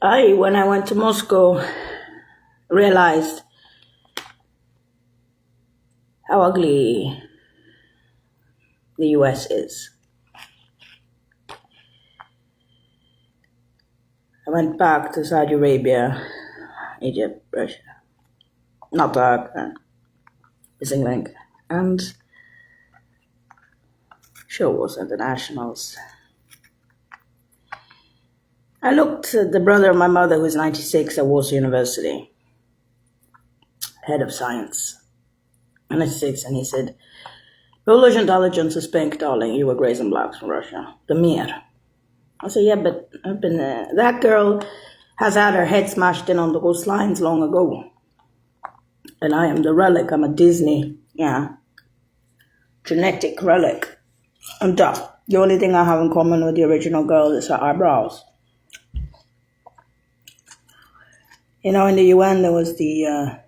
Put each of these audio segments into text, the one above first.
When I went to Moscow, realized how ugly the US is. I went back to Saudi Arabia, Egypt, Russia, not Iraq, missing link, and sure was internationals. I looked at the brother of my mother, who was 96 at Warsaw University, head of science, 96, and he said, Polish intelligence is pink, darling. You were grazing blacks from Russia. The Mir. I said, yeah, but I've been there. That girl has had her head smashed in on the coastlines long ago. And I am the relic. I'm a Disney, genetic relic. I'm tough. The only thing I have in common with the original girl is her eyebrows. In the UN, there was the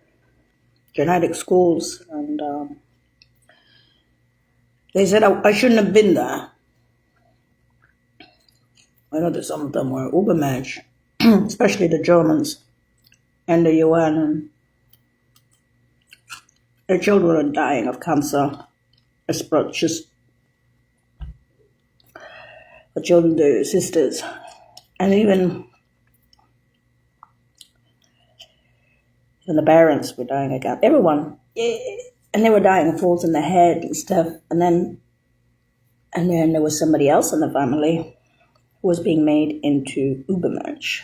genetic schools, and they said I shouldn't have been there. I know that some of them were Ubermensch, especially the Germans and the UN, and their children are dying of cancer. It's just the children, the sisters, and even the parents were dying again. Everyone, and they were dying of falls in the head and stuff. And then there was somebody else in the family who was being made into Ubermensch.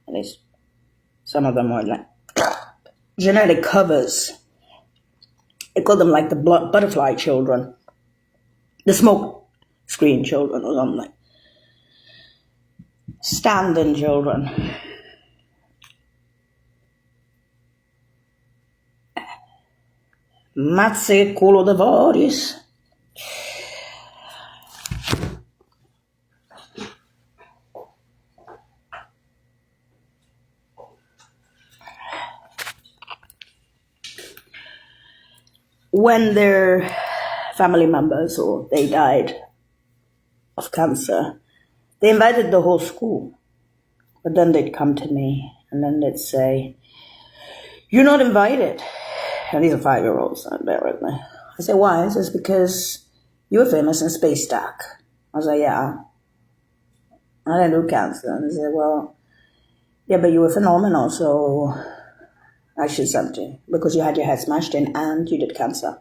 At least some of them were like genetic covers. They called them like the butterfly children, the smoke screen children, or something like stand-in children. Mazze culo de voris. When their family members or they died of cancer, they invited the whole school. But then they'd come to me and then they'd say, "You're not invited." And these are 5-year-olds, bear with me. I said, why? He says, because you were famous in Space Stack. I was like, yeah. I didn't do cancer. And he said, well, yeah, but you were phenomenal, so I should send you. Because you had your head smashed in and you did cancer.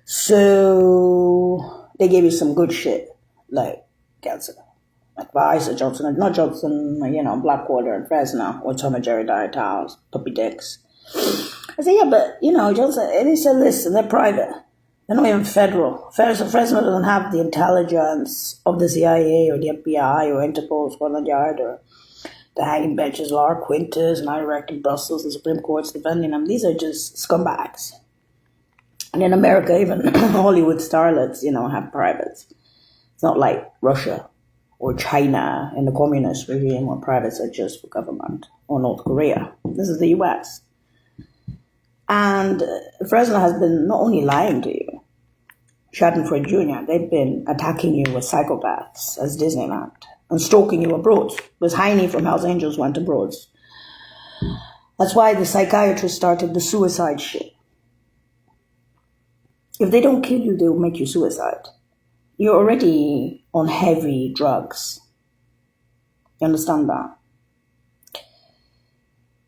So they gave you some good shit, like cancer. Like Pfizer, Johnson, not Johnson, Blackwater and Fresno, or Tom and Jerry diet towels, puppy dicks. I said, yeah, but, Johnson, and he said, listen, they're private. They're not even federal. Fresno doesn't have the intelligence of the CIA or the FBI or Interpol, Scotland Yard, or the hanging benches, Laura Quintus, and I in Brussels, the Supreme Court's defending them. These are just scumbags. And in America, even Hollywood starlets, have privates. It's not like Russia or China in the communist regime where privates are just for government, or North Korea. This is the US. And Fresno has been not only lying to you, Schadenfreude Jr., they've been attacking you with psychopaths as Disneyland and stalking you abroad. Because Heine from Hells Angels went abroad. That's why the psychiatrist started the suicide shit. If they don't kill you, they'll make you suicide. You're already on heavy drugs. You understand that?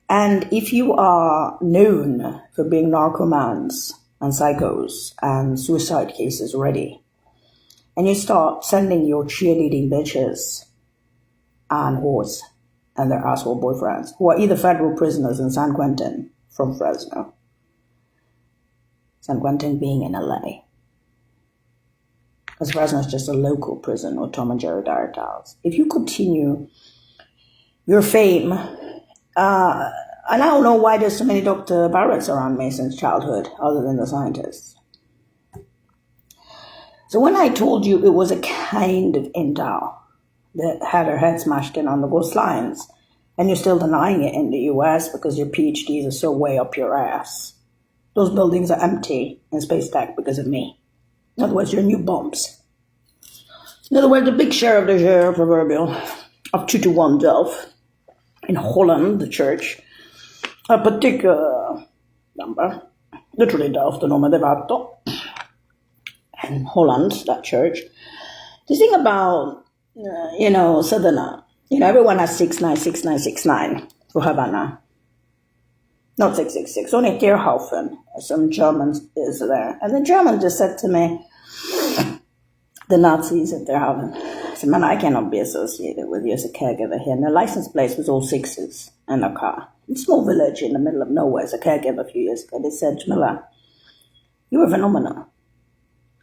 And if you are known for being narcomans and psychos and suicide cases already, and you start sending your cheerleading bitches and whores and their asshole boyfriends, who are either federal prisoners in San Quentin from Fresno, San Quentin being in LA, because Fresno is just a local prison, or Tom and Jerry Dire Towels. If you continue your fame, and I don't know why there's so many Dr. Barretts around me since childhood, other than the scientists. So when I told you it was a kind of intel that had her head smashed in on the coastlines, and you're still denying it in the US because your PhDs are so way up your ass. Those buildings are empty in Space Tech because of me. In other words, you're new bombs. In other words, the big share of the year, proverbial, of 2 to 1 Delft in Holland, the church, a particular number, literally Delft, the nome elevato, in Holland, that church. The thing about, Southerner, everyone has 696969 for Havana. Not 666, only Tierhofen, some Germans is there. And the German just said to me, the Nazis at Tierhofen, I said, man, I cannot be associated with you as a caregiver here. And the license plate was all sixes in the car. In a small village in the middle of nowhere as a caregiver a few years ago. They said, Jamila, you're a phenomenon.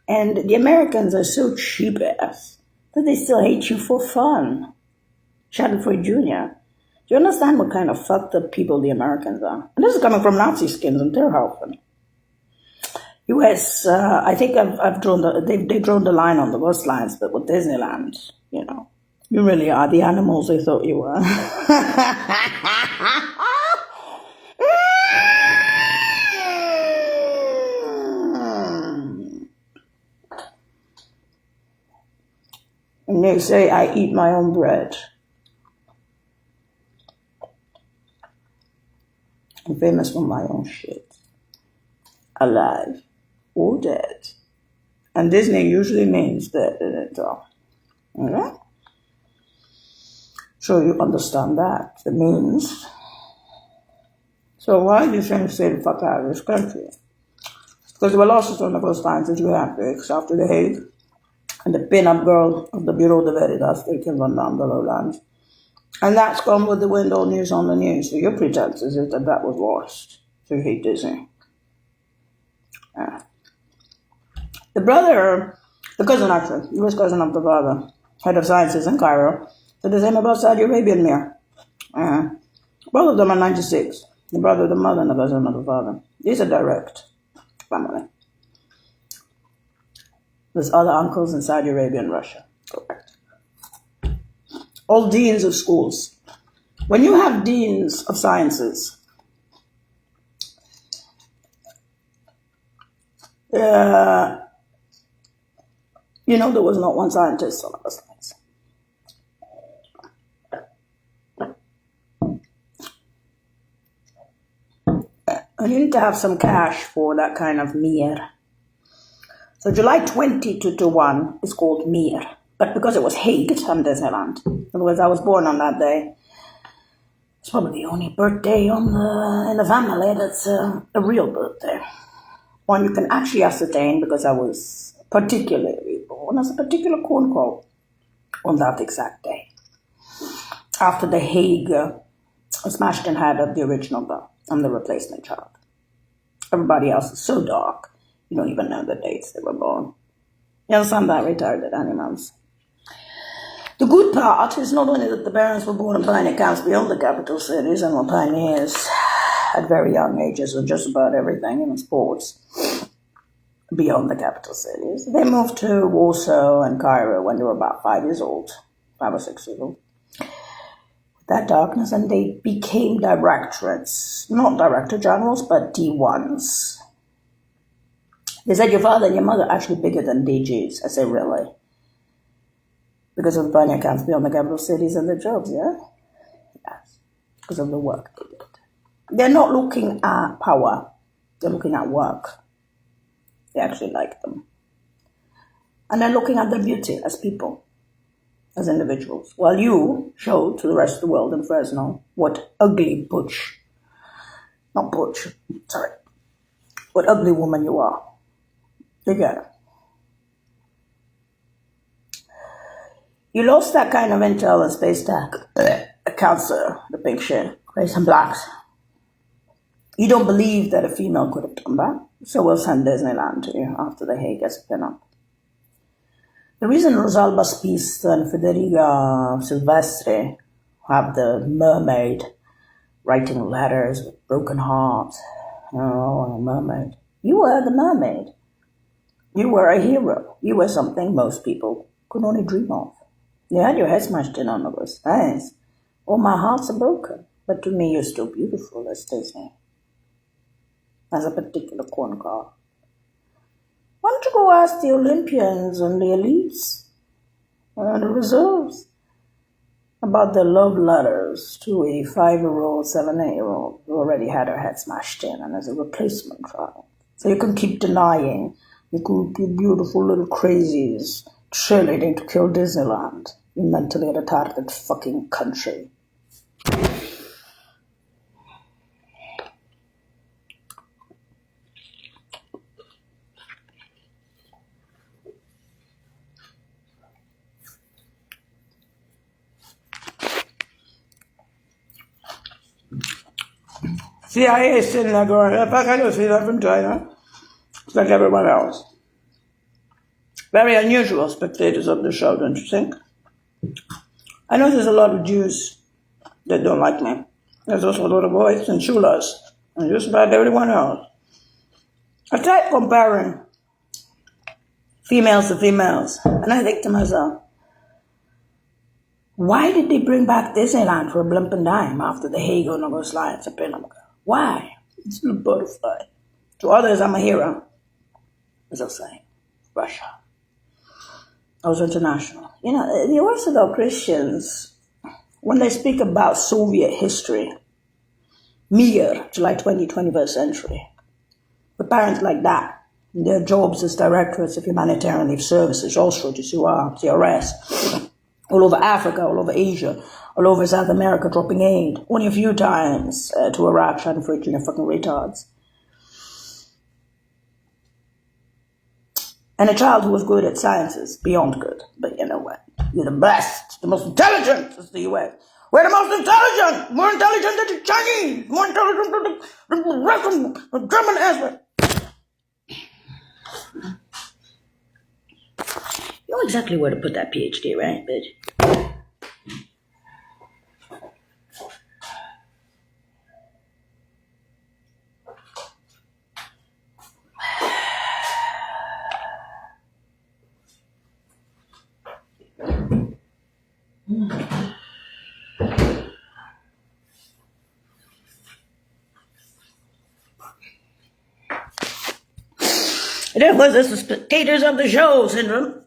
And the Americans are so cheap ass that they still hate you for fun. Schadenfreude Jr. Do you understand what kind of fucked up people the Americans are? And this is coming from Nazi skins in Tierhofen. US, I think I've drawn they've drawn the line on the worst lines, but with Disneyland, you really are the animals they thought you were. And they say I eat my own bread. I'm famous for my own shit. Alive or dead. And Disney usually means dead in it all. Okay? So you understand that. It means. So why do you think stay the fuck out of this country? Because there were losses on the first times that you had breaks after the Hague. And the pin-up girl of the Bureau de Veritas taken from down the lowlands. And that's gone with the wind all news on the news. So your pretense is that was lost. So you hate Disney. Yeah. The brother, the cousin actually, he was cousin of the father, head of sciences in Cairo, said the same about Saudi Arabian Mir. Both of them are 96. The brother, the mother, and the cousin of the father. These are direct family. There's other uncles in Saudi Arabia and Russia. Correct. All deans of schools. When you have deans of sciences, there was not one scientist on our science. And you need to have some cash for that kind of Mir. So July 22 to 1 is called Mir. But because it was Hague, I'm Disneyland. In other words, I was born on that day. It's probably the only birthday in the family that's a real birthday. One you can actually ascertain because I was particularly born as a particular corn crop on that exact day. After the Hague smashed in head of the original girl. I'm the replacement child. Everybody else is so dark, you don't even know the dates they were born. You understand that, retarded animals? The good part is not only that the parents were born in pioneer camps beyond the capital cities and were pioneers at very young ages of just about everything, even sports, beyond the capital cities. They moved to Warsaw and Cairo when they were about 5 years old, 5 or 6 years old. That darkness, and they became directorates, not director generals, but D1s. They said your father and your mother are actually bigger than DGs. I say, really? Because of the pioneer camps beyond the capital cities and their jobs, yeah? Yes. Because of the work they did. They're not looking at power. They're looking at work. They actually like them. And they're looking at their beauty as people, as individuals. While you show to the rest of the world in Fresno what ugly what ugly woman you are. You get it. You lost that kind of intel and space tech. A cancer, the pink shit, race and blacks. You don't believe that a female could have done that, so we'll send Disneyland to you after the Hague gets a pin-up. The reason Rosalba Spista and Federica Silvestri have the mermaid writing letters with broken hearts. Oh, a mermaid. You were the mermaid. You were a hero. You were something most people could only dream of. You had your head smashed in on those things. Oh, my hearts are broken. But to me, you're still beautiful as Disney. As a particular corn car. Why don't you go ask the Olympians and the elites? The reserves about the love letters to a 5-year-old, 7, 8-year-old who already had her head smashed in and as a replacement child. So you can keep denying you beautiful little crazies cheerleading to kill Disneyland. You mentally retarded fucking country. CIA is sitting there going, if I can see that from China, it's like everyone else. Very unusual spectators of the show, don't you think? I know there's a lot of Jews that don't like me. There's also a lot of boys and chulas, and just about everyone else. I tried comparing females to females, and I think to myself, why did they bring back Disneyland for a blimping dime after the Hego Nogos Lions of Pinnacle? Why? It's a butterfly. To others, I'm a hero. As I was saying, Russia. I was international. You know, the Orthodox Christians, when they speak about Soviet history, Mir, July 20, 21st century, with parents like that, their jobs as directors of humanitarian relief services, also to CRS, all over Africa, all over Asia, all over South America, dropping aid, only a few times to Iraq, trying for junior fucking retards. And a child who was good at sciences, beyond good. But you know what? You're the best, the most intelligent is the US. We're the most intelligent, more intelligent than the Chinese, more intelligent than the Russian, the German aspect. You know exactly where to put that PhD, right, bitch? It was the spectators of the show syndrome.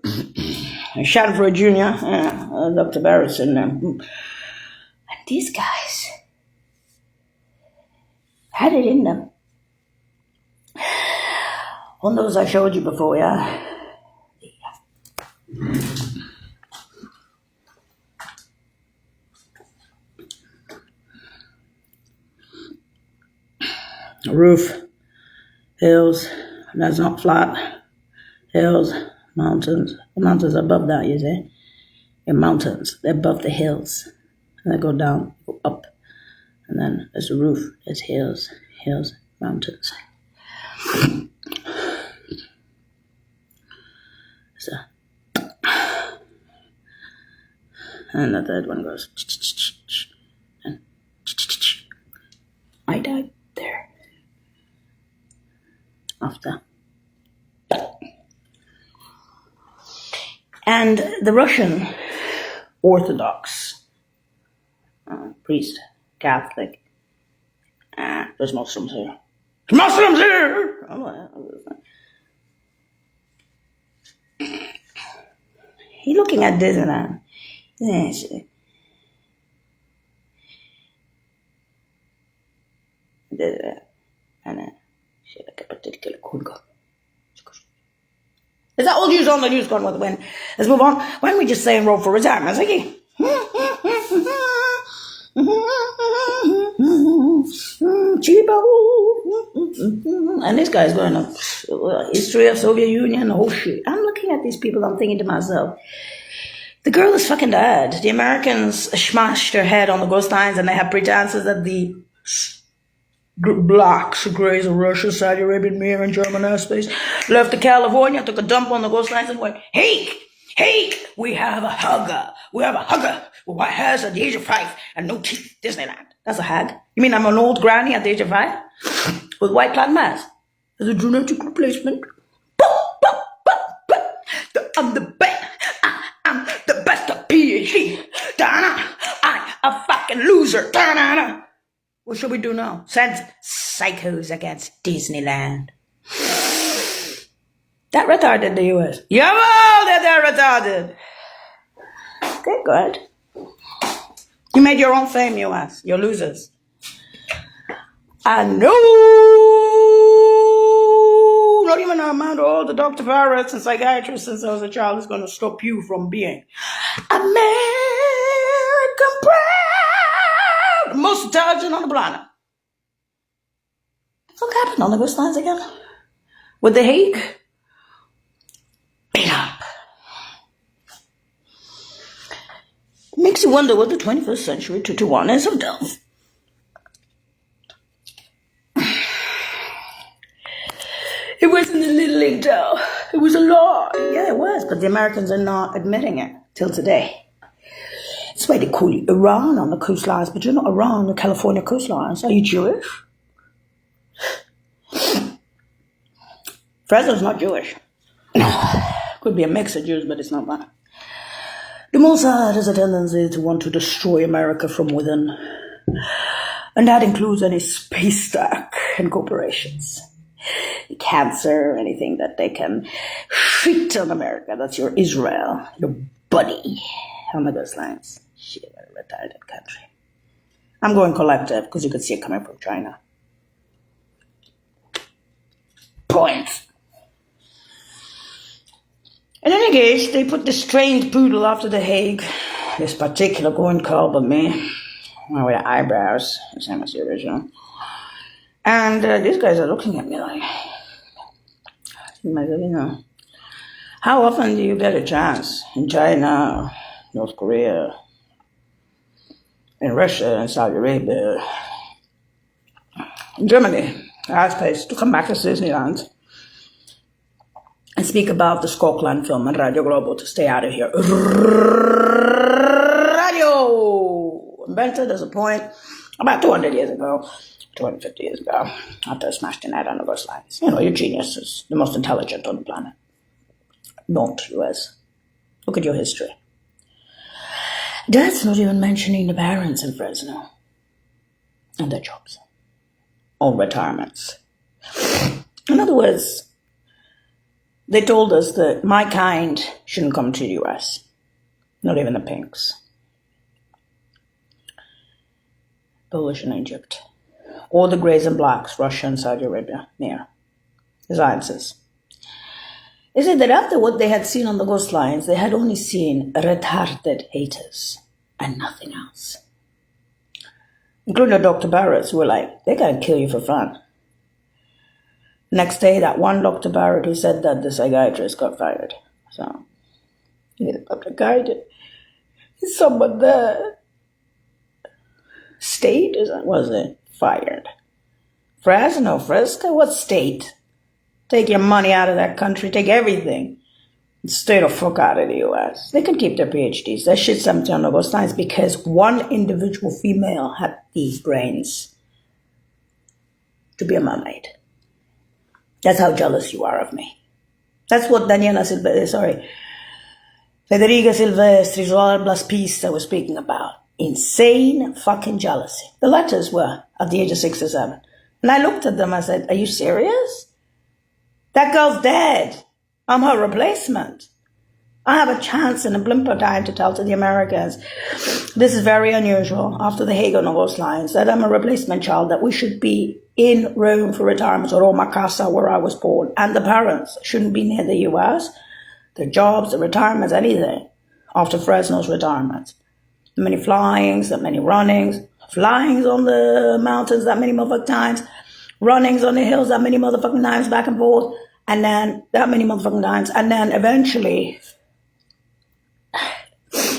I shot for a junior, Dr. Barrison. And these guys had it in them. One of those I showed you before, yeah? Roof, hills, that's not flat. Hills, mountains. The mountains above that, you see? In mountains, they're above the hills. And they go down, go up. And then there's the roof, there's hills, mountains. So, and the third one goes, and I died there. After. And the Russian Orthodox priest, Catholic, there's Muslims here. There's Muslims here! He's looking at Disneyland. Yes. Is that all news on the news gone with the wind? Let's move on. Why don't we just say enroll for retirement? Ziggy? Cheapo. And this guy's going up. History of Soviet Union, oh shit. I'm looking at these people, I'm thinking to myself, the girl is fucking dead. The Americans smashed her head on the ghost lines and they have pretenses that the blacks, grays of Russia, Saudi Arabian, Mir, and German airspace left to California, took a dump on the ghost lines and went, hey, we have a hugger with white hairs at the age of 5 and no teeth, Disneyland. That's a hag. You mean I'm an old granny at the age of 5 with white plaid mask? As a genetic replacement? I'm the best. I'm the best of PhD. I'm a fucking loser. What should we do now? Send psychos against Disneyland. That retarded the US. Yeah, well, they're retarded. Okay, go ahead. You made your own fame, US. You're losers. I know. Not even the amount of all the Dr. Barretts and psychiatrists since I was a child is going to stop you from being American proud. The most intelligent on the planet. What happened on the coastlines again? With The Hague? Beat up. Makes you wonder what the 21st century 221 is of death. It wasn't a little intel. It was a lot. Yeah, it was. But the Americans are not admitting it till today. That's why they call you Iran on the coastlines, but you're not Iran on the California coastlines. Are you Jewish? Fresno's not Jewish. Could be a mix of Jews, but it's not that. The Mossad has a tendency to want to destroy America from within. And that includes any space stack and corporations. Cancer, anything that they can shit on America. That's your Israel, your buddy on the coastlines. Shit, a retarded country. I'm going collective because you can see it coming from China. Points. In any case, they put this trained poodle after The Hague. This particular going call but me. With the eyebrows, the same as the original. And these guys are looking at me like, how often do you get a chance in China, North Korea, in Russia, and Saudi Arabia, in Germany, last place, to come back to Disneyland and speak about the Skokland film and Radio Globo to stay out of here. Radio! Invented as a point about 200 years ago. 250 years ago, after I smashed the net on the coastlines. You know, your genius is the most intelligent on the planet. Not US. Look at your history. That's not even mentioning the barons in Fresno and their jobs. Or retirements. In other words, they told us that my kind shouldn't come to the US. Not even the pinks. Polish and Egypt. Or the Greys and Blacks, Russia and Saudi Arabia, near the Zionists. They said that after what they had seen on the coastlines, they had only seen retarded haters and nothing else. Including Dr. Barretts, who were like, they gotta kill you for fun. Next day, that one Dr. Barrett who said that the psychiatrist got fired. So, he's a public guy. Is someone there? State, was it? Fired. Fresno, Frisco, what state? Take your money out of that country, take everything. And stay the fuck out of the US. They can keep their PhDs. That shit's empty on the coastlines because one individual female had these brains to be a mermaid. That's how jealous you are of me. That's what Federica Silvestri's Royal Plus Peace I was speaking about. Insane fucking jealousy. The letters were at the age of 6 or 7. And I looked at them, I said, are you serious? That girl's dead. I'm her replacement. I have a chance in a blink of time to tell to the Americans, this is very unusual, after The Hague on the coastlines, that I'm a replacement child, that we should be in Rome for retirement, or Roma Casa, where I was born, and the parents shouldn't be near the US, their jobs, their retirements, anything, after Fresno's retirement. That many flyings, that many runnings, flyings on the mountains that many motherfucking times, runnings on the hills that many motherfucking times back and forth, and then that many motherfucking times, and then eventually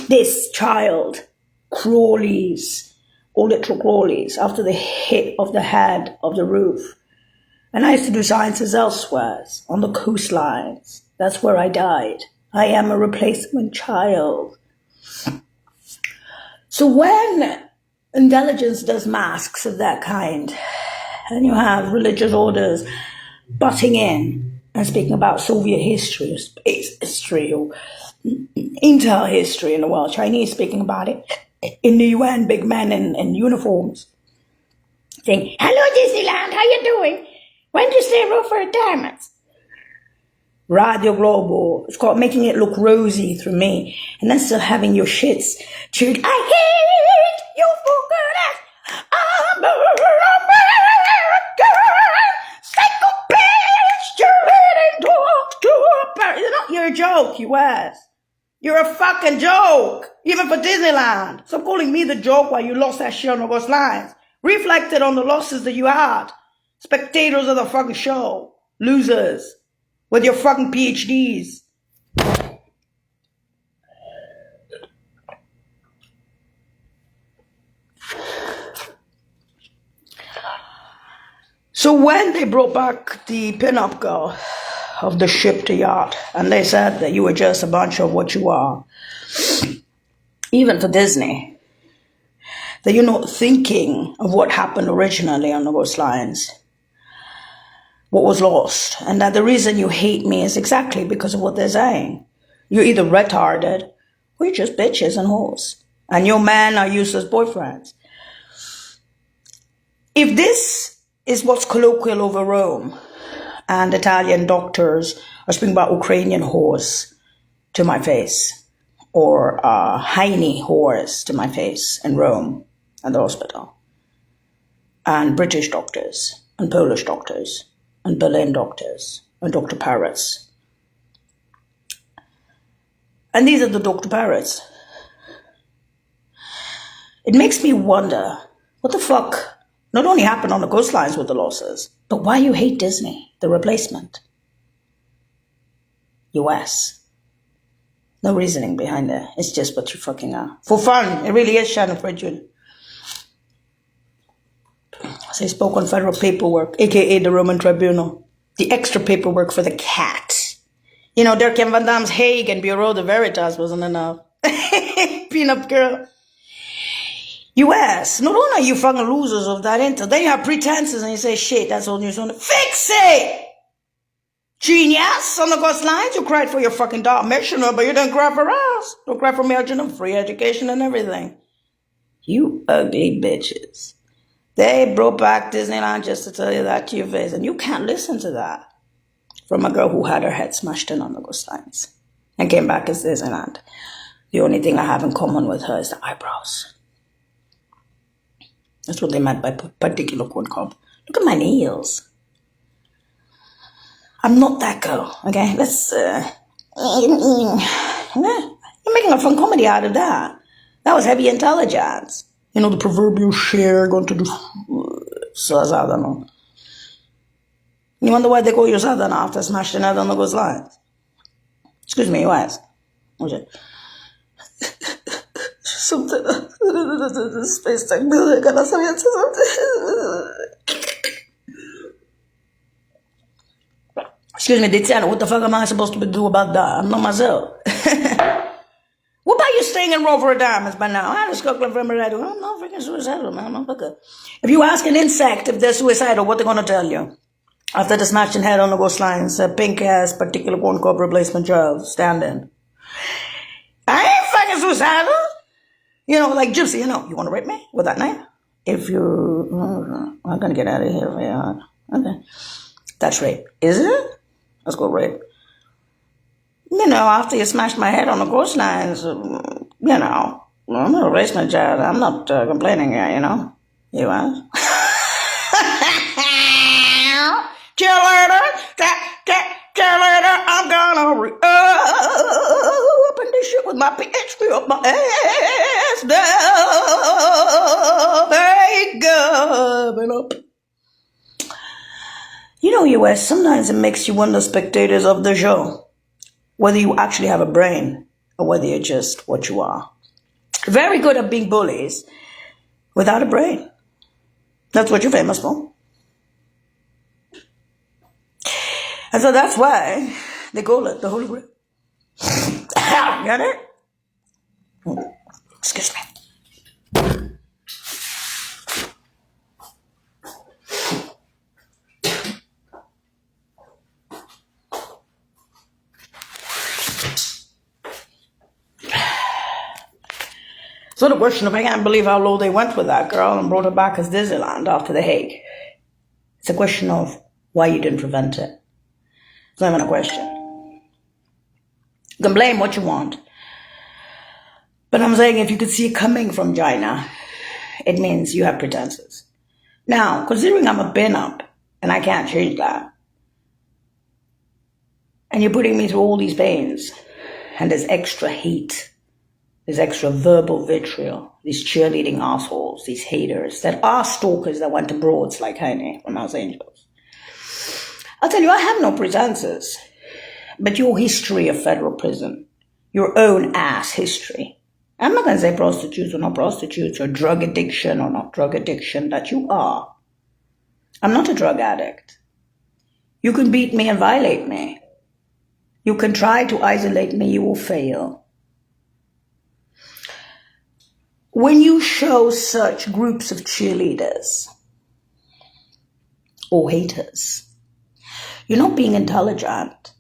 this child crawlies, or little crawlies, after the hit of the head of the roof. And I used to do sciences elsewhere, on the coastlines. That's where I died. I am a replacement child. So when intelligence does masks of that kind, and you have religious orders butting in and speaking about Soviet history, or space history, or intel history in the world, Chinese speaking about it in the UN, big men in uniforms, saying, hello Disneyland, how you doing? When do you stay room for retirement? Radio Globo. It's called making it look rosy through me. And then still having your shits cheered. I hate you for good ass. I'm an American. Psycho bitch. You're letting talk to you're a joke, you ass. You're a fucking joke. Even for Disneyland. Stop calling me the joke while you lost that shit on August Lines. Reflected on the losses that you had. Spectators of the fucking show. Losers. With your fucking PhDs. So when they brought back the pin-up girl of the ship to yacht, and they said that you were just a bunch of what you are, even for Disney, that you're not thinking of what happened originally on the Ghost Lines, what was lost, and that the reason you hate me is exactly because of what they're saying. You're either retarded or you're just bitches and whores, and your men are useless boyfriends. If this is what's colloquial over Rome, and Italian doctors are speaking about Ukrainian whores to my face, or Heine whores to my face in Rome at the hospital, and British doctors, and Polish doctors, and Berlin doctors, and Dr. Parrots. And these are the Dr. Parrots. It makes me wonder, what the fuck not only happened on the Ghost Lines with the losses, but why you hate Disney, the replacement? US. No reasoning behind it. It's just what you fucking are. For fun. It really is Shannon Fridgen. So he spoke on federal paperwork, aka the Roman Tribunal. The extra paperwork for the cat. You know, Dirk Van Damme's Hague and Bureau de Veritas wasn't enough. Peanut girl. US, not only are you fucking losers of that intel, then you have pretenses and you say, shit, that's all you're going to fix it! Genius! On the Ghost Lines, you cried for your fucking dog missioner, but you didn't cry for us. Don't cry for me, free education and everything. You ugly bitches. They brought back Disneyland just to tell you that to your face, and you can't listen to that from a girl who had her head smashed in on the Ghost Lines and came back as Disneyland. The only thing I have in common with her is the eyebrows. That's what they meant by particular corn cob. Look at my nails. I'm not that girl, okay? You're making a fun comedy out of that. That was heavy intelligence. You know, the proverbial share going to do... So, I don't know. You wonder why they call you Southern after smashing out on the Ghost Lines? Excuse me, US. What's it? Something. Space tech building. Excuse me, Tiziana, what the fuck am I supposed to do about that? I'm not myself. What about you staying in Rover Diamonds by now? I just got from I'm not freaking suicidal, man. Motherfucker. If you ask an insect if they're suicidal, what they're gonna tell you? After the smashing head on the Ghost Lines, a pink ass particular corn cob replacement child standing. I ain't fucking suicidal. You know, like Gypsy, you know, you want to rape me with that name? If you, I'm going to get out of here. Yeah. Okay. That's rape. Is it? Let's go rape. You know, after you smashed my head on the Ghost Lines, you know, I'm a replacement child. I'm not complaining here, you know. You are. Chill later. Chill later. I'm gonna open this shit with my PhD up my ass down. They going up. You know, US, sometimes it makes you wonder, spectators of the show, whether you actually have a brain or whether you're just what you are. Very good at being bullies without a brain. That's what you're famous for. And so that's why they call it the Holy Grail. Got it? Excuse me. So the question of, I can't believe how low they went with that girl and brought her back as Disneyland after The Hague. It's a question of why you didn't prevent it. It's not even a question. You can blame what you want. But I'm saying if you could see it coming from China, it means you have pretenses. Now, considering I'm a pin-up, and I can't change that, and you're putting me through all these pains, and there's extra hate, there's extra verbal vitriol, these cheerleading assholes, these haters that are stalkers that went to Broads like Heine from Los Angeles. I'll tell you, I have no pretenses, but your history of federal prison, your own ass history, I'm not going to say prostitutes or not prostitutes or drug addiction or not drug addiction, that you are. I'm not a drug addict. You can beat me and violate me. You can try to isolate me, you will fail. When you show such groups of cheerleaders or haters, you're not being intelligent.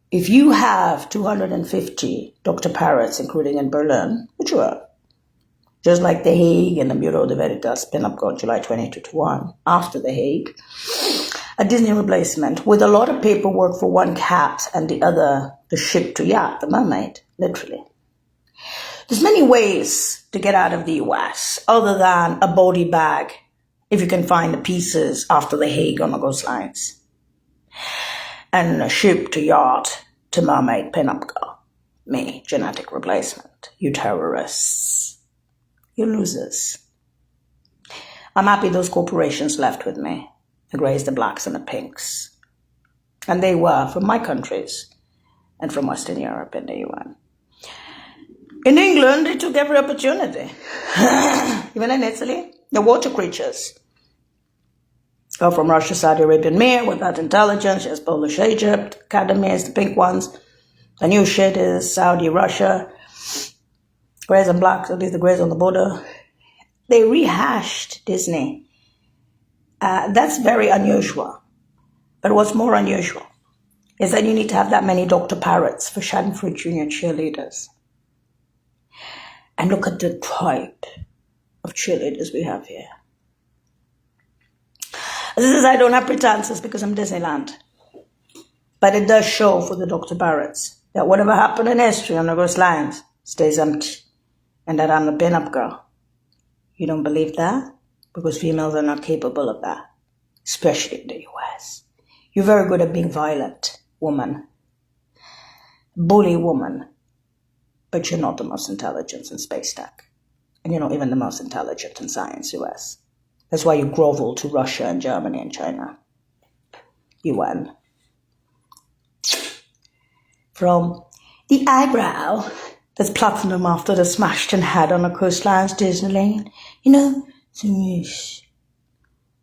If you have 250 Dr. Parrots, including in Berlin, which were just like The Hague and the Bureau de Veritas pin-up girl, July 2021, after The Hague, a Disney replacement with a lot of paperwork for one cat and the other, the ship to yacht, the mermaid, literally. There's many ways to get out of the US other than a body bag, if you can find the pieces after The Hague on the coastlines. And a ship to yacht to mermaid pin-up girl. Me, genetic replacement. You terrorists. You losers. I'm happy those corporations left with me. The greys, the blacks, and the pinks. And they were from my countries and from Western Europe and the UN. In England, they took every opportunity. Even in Italy, the water creatures. Go from Russia, Saudi Arabian Mir without intelligence. Yes, Polish Egypt, academies, the pink ones. The new shit is Saudi, Russia. Greys and blacks, at least the greys on the border. They rehashed Disney. That's very unusual. But what's more unusual is that you need to have that many Dr. Parrots for Schadenfreude Junior cheerleaders. And look at the type of cheerleaders we have here. This is, I don't have pretenses because I'm Disneyland. But it does show for the Dr. Parrots that whatever happened in history on the coastlines stays empty. And that I'm the pin-up girl. You don't believe that? Because females are not capable of that. Especially in the US. You're very good at being violent, woman. Bully woman. But you're not the most intelligent in space tech. And you're not even the most intelligent in science, US. That's why you grovel to Russia and Germany and China. UN. From the eyebrow that's platinum after the smashed and had on the coastlines, Disneyland. You know,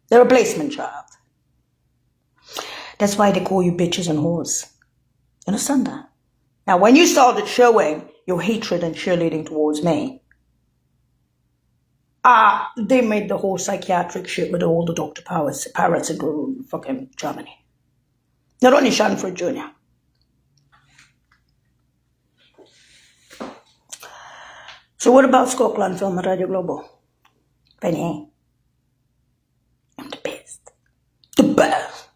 the replacement child. That's why they call you bitches and whores. You understand that? Now, when you started showing your hatred and cheerleading towards me, they made the whole psychiatric shit with all the Dr. Parrots in fucking Germany. Not only Schadenfreude Jr. So what about Scotland Film at Radio Global? Penny, I'm the best. The best.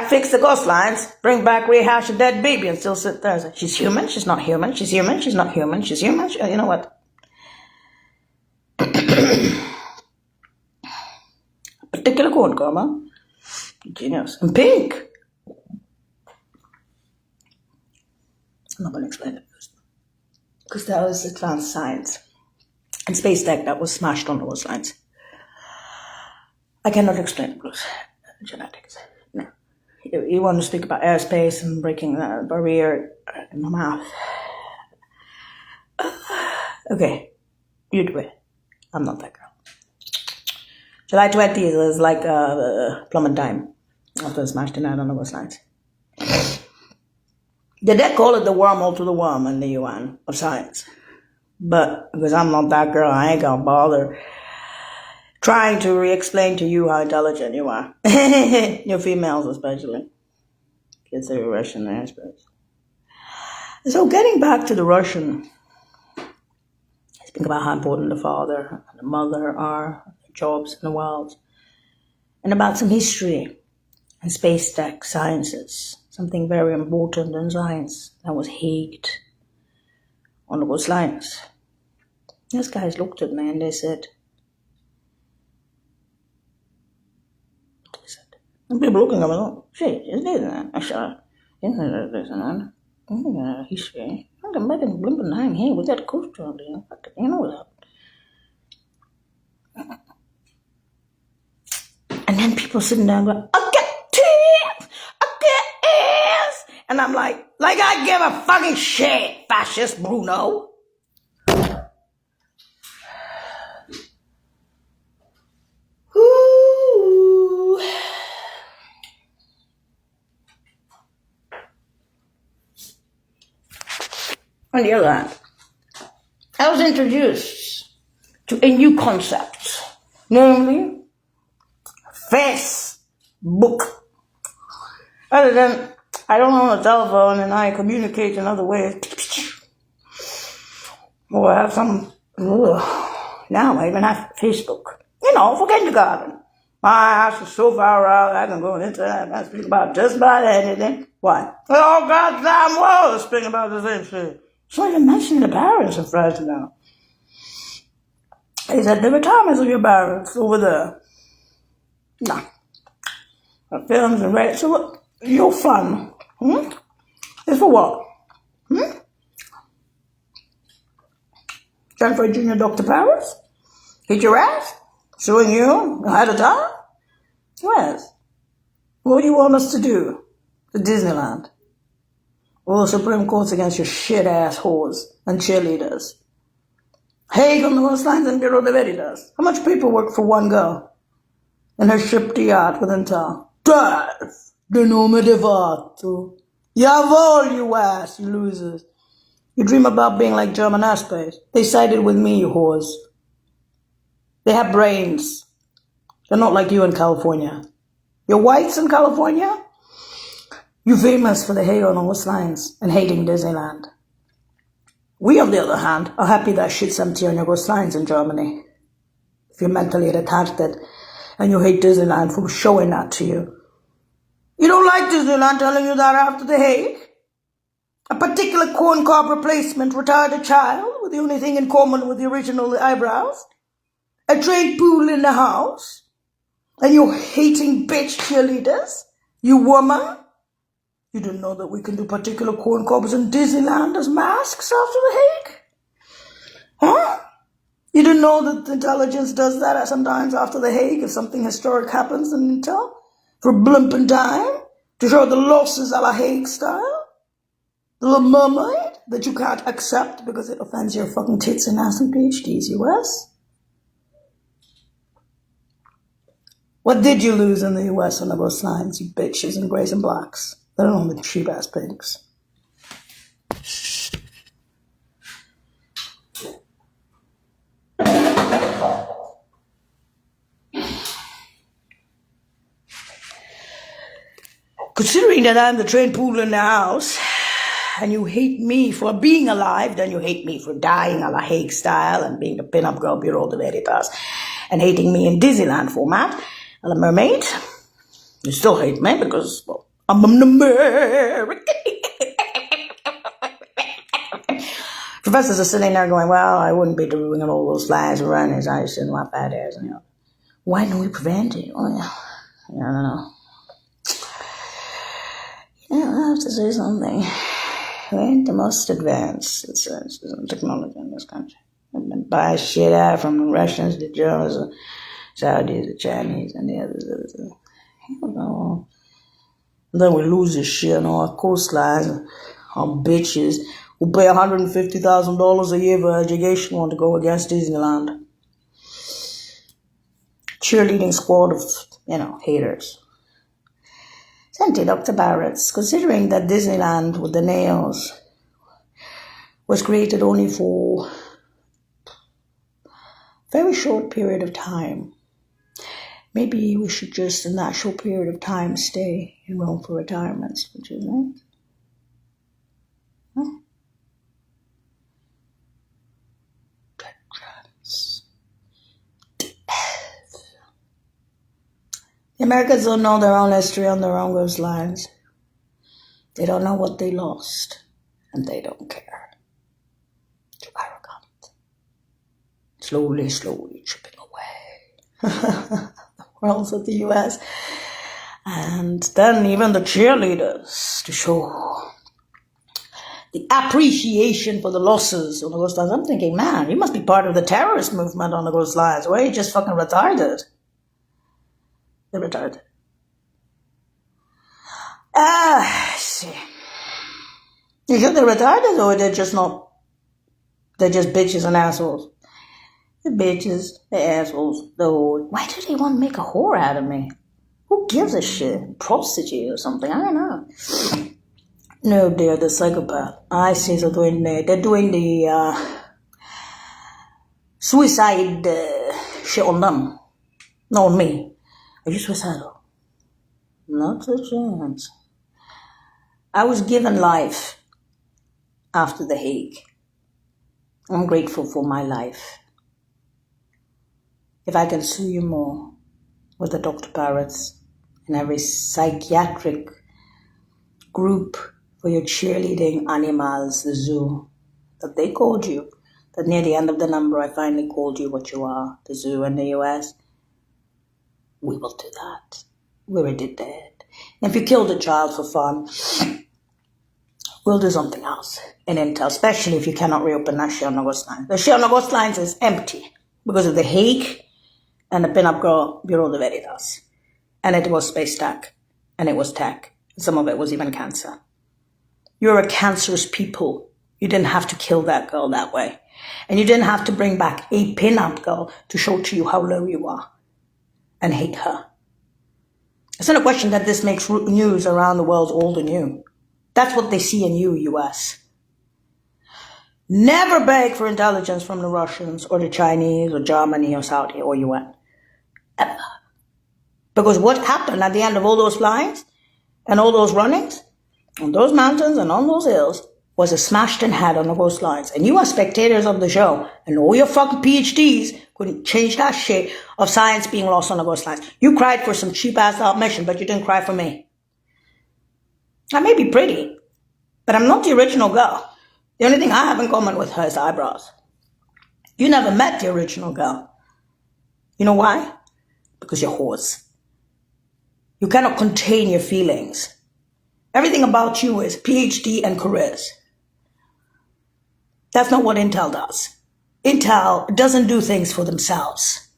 Fix the coastlines, bring back, rehash a dead baby and still sit there. She's human, she's not human, she's human, she's not human, she's human. You know what? Particular corn comma. Genius. And pink. I'm not going to explain it first. Because that was advanced science. And space tech that was smashed on those lines. I cannot explain it, Bruce. Genetics. No. You want to speak about airspace and breaking the barrier in my mouth. Okay. You do it. I'm not that girl. July 20th is like plum and dime after smashed in out on those lines. They did call it the wormhole to the worm in the UN of science. But because I'm not that girl, I ain't gonna bother trying to re-explain to you how intelligent you are. You females especially. Kids that are Russian experts. So getting back to the Russian, think about how important the father and the mother are, their jobs in the world, and about some history and space tech sciences, something very important in science that was hacked on those lines. These guys looked at me and they said, and people looking at me like, shit, isn't it? I said, isn't it? History. I can make a blimping hang here with that culture, you know that. And then people sitting there going, I get tears, I get ears. And I'm like I give a fucking shit, fascist Bruno. Ooh. On the other hand, I was introduced to a new concept, namely Facebook. Other than I don't own a telephone and I communicate in other ways. Or I have some. Now I even have Facebook. You know, for kindergarten. My house is so far out, I can go on the internet and speak about just about anything. Why? The whole goddamn world is speaking about the same shit. So even mentioning the parents in France now. They said the retirements of your parents over there. Nah. Films and rates. So what? Your fun. Is for what? Stanford Junior Dr. Powers? Hit your ass? Suing you ahead of time? Yes. What do you want us to do? To Disneyland? Or the Supreme Court's against your shit-ass whores and cheerleaders? Hague on the coastlines and Bureau de Veritas. How much paperwork for one girl? And her ship to yacht within town. Death! The nome de vato. Jawohl, you ass, you losers. You dream about being like German airspace. They sided with me, you whores. They have brains. They're not like you in California. You're whites in California? You're famous for the hate on all lines and hating Disneyland. We, on the other hand, are happy that shit's empty on your coastlines in Germany. If you're mentally attached to it and you hate Disneyland for showing that to you. You don't like Disneyland telling you that after the hate? A particular corn cob replacement retired a child with the only thing in common with the original eyebrows? A trained poodle in the house? And you hating bitch cheerleaders? You woman? You didn't know that we can do particular corn cobs in Disneyland as masks after the hate? Huh? You didn't know that the intelligence does that sometimes after the Hague if something historic happens in intel? For blimping time? To show the losses a la Hague style? The Little Mermaid that you can't accept because it offends your fucking tits and ass and PhDs, US? What did you lose in the US on the coastlines, you bitches and grays and blacks? Let alone the cheap ass pigs. Considering that I'm the trained poodle in the house, and you hate me for being alive, then you hate me for dying a la Hague style and being the pin-up girl Bureau de Veritas, and hating me in Disneyland format, a la mermaid. You still hate me because, well, I'm an American. Professors are sitting there going, well, I wouldn't be doing all those flies and runners. I just didn't want bad airs. And, why don't we prevent it? Oh, I don't know. I have to say something. We ain't the most advanced in technology in this country. We've been buying shit out from the Russians, the Germans, the Saudis, the Chinese, and the others. Then we lose this shit on our coastlines, our bitches who pay $150,000 a year for education want to go against Disneyland. Cheerleading squad of, haters. Senti Dr. Barrett's, considering that Disneyland with the nails was created only for a very short period of time, maybe we should just, in that short period of time, stay in Rome for retirements, would you know? Huh? The Americans don't know their own history on their own coastlines. They don't know what they lost, and they don't care. Too arrogant. Slowly chipping away. The worlds of the US. And then even the cheerleaders to show the appreciation for the losses on the coastlines. I'm thinking, man, you must be part of the terrorist movement on the coastlines. Why are you just fucking retarded? They're retarded. See. You think they're retarded or they're just not? They're just bitches and assholes. The bitches, the assholes, the whores. Why do they want to make a whore out of me? Who gives a shit? Prostitute or something? I don't know. No, they're the psychopath. I see they're doing the suicide shit on them. Not on me. Are you suicidal? Not a chance. I was given life after The Hague. I'm grateful for my life. If I can sue you more with the Dr. Parrots and every psychiatric group for your cheerleading animals, the zoo, that they called you, that near the end of the number I finally called you what you are, the zoo in the US, we will do that. We already did that. And if you killed a child for fun, we'll do something else in Intel, especially if you cannot reopen that shit on the coastlines. The shit on the coastlines is empty because of The Hague and the Pin-Up Girl Bureau de Veritas. And it was space tech, and it was tech. Some of it was even cancer. You're a cancerous people. You didn't have to kill that girl that way. And you didn't have to bring back a pin-up girl to show to you how low you are and hate her. It's not a question that this makes news around the world all the new. That's what they see in you, US. Never beg for intelligence from the Russians or the Chinese or Germany or Saudi or UN. Ever. Because what happened at the end of all those flyings and all those runnings on those mountains and on those hills was a smashed in head on the coastlines. And you are spectators of the show, and all your fucking PhDs couldn't change that shit of science being lost on the coastlines. You cried for some cheap-ass mission, but you didn't cry for me. I may be pretty, but I'm not the original girl. The only thing I have in common with her is eyebrows. You never met the original girl. You know why? Because you're whores. You cannot contain your feelings. Everything about you is PhD and careers. That's not what Intel does. Intel doesn't do things for themselves.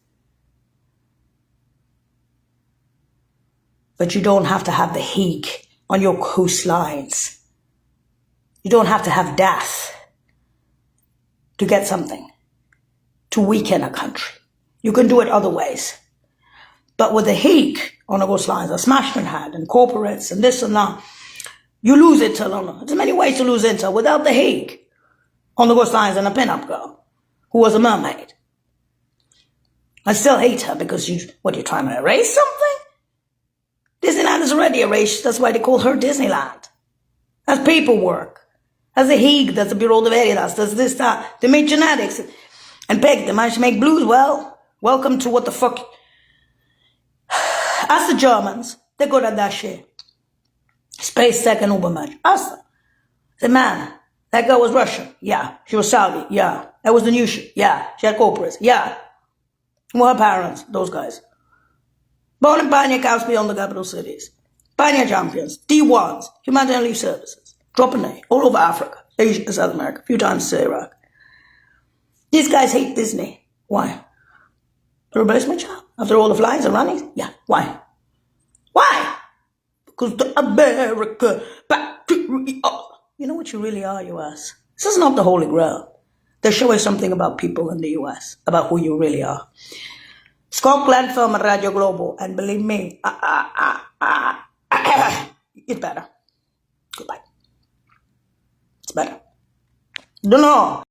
But you don't have to have The Hague on your coastlines. You don't have to have death to get something, to weaken a country. You can do it other ways. But with The Hague on the coastlines, a smashed in head and corporates and this and that, you lose Intel. There's many ways to lose Intel without The Hague on the coastlines and a pin-up girl who was a mermaid. I still hate her because you're trying to erase something? Disneyland is already erased. That's why they call her Disneyland. That's paperwork. That's The Hague. That's the Bureau de Veritas. That's this, that. They made genetics and pegged them. Managed to make blues. Well, welcome to what the fuck. Ask the Germans. They're good at that shit. Space Tech and Ubermensch. Ask them. Say, man, that girl was Russian. Yeah. She was Saudi. Yeah. That was the new shit. Yeah. She had corporates. Yeah. Well, her parents, those guys. Born in pioneer camps beyond the capital cities. Pioneer champions. D1s. Humanitarian relief services. Drop an A. All over Africa. Asia, South America. A few times to Iraq. These guys hate Disney. Why? The replacement child? After all the flyings and runnings? Yeah. Why? Why? Because the America patriot. You know what you really are, US? This is not the Holy Grail. They're showing something about people in the US, about who you really are. Scott Glenn at Radio Globo, and believe me, it's better. Goodbye. It's better. Don't know.